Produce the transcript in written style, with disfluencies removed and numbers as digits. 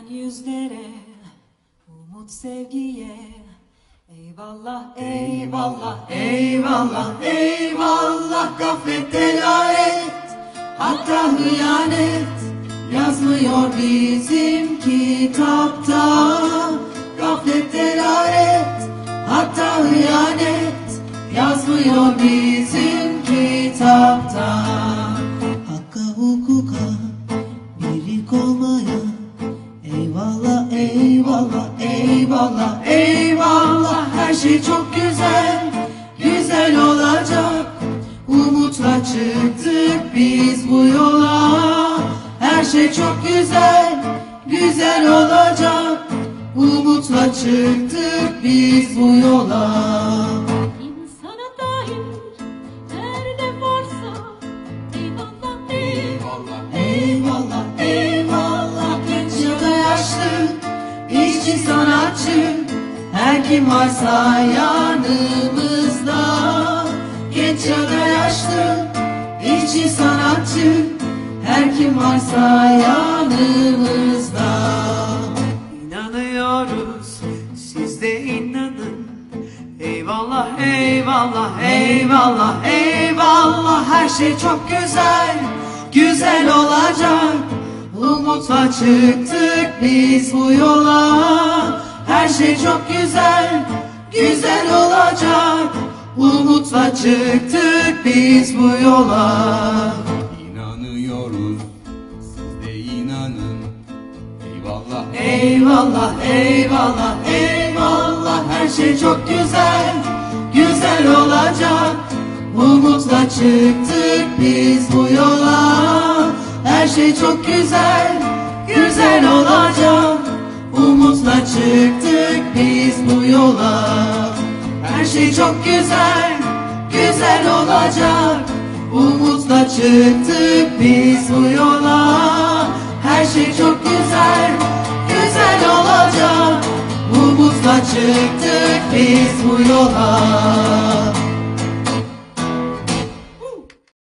gülen yüzlere, umut sevgiye. Eyvallah, eyvallah, eyvallah, eyvallah. Gaflet delalet, hatta hıyanet yazmıyor bizim kitapta. Gaflet delalet, hatta hıyanet yazmıyor bizim kitapta. Hakka hukuka birlik olmaya. Eyvallah, eyvallah, eyvallah, eyvallah. Her şey çok güzel, güzel olacak. Umutla çıktık biz bu yola. Her şey çok güzel, güzel olacak. Umutla çıktık biz bu yola. İnsana dair nerede varsa eyvallah, eyvallah, Eyvallah, eyvallah. Genç ya da yaşlı, işçi sanatçı, her kim varsa yanımızda. Genç ya da yaşlı, işçi sanatçı, her kim varsa yanımızda. İnanıyoruz, siz de inanın. Eyvallah, eyvallah, eyvallah, eyvallah. Her şey çok güzel, güzel olacak. Umutla çıktık biz bu yola. Her şey çok güzel, güzel olacak. Umutla çıktık biz bu yola. İnanıyoruz, siz de inanın. Eyvallah, Eyvallah, eyvallah, eyvallah. Her şey çok güzel, güzel olacak. Umutla çıktık biz bu yola. Her şey çok güzel, güzel olacak. Umutla çıktık biz bu yola. Her şey çok güzel, güzel olacak. Umutla çıktık biz bu yola. Her şey çok güzel, güzel olacak. Umutla çıktık biz bu yola.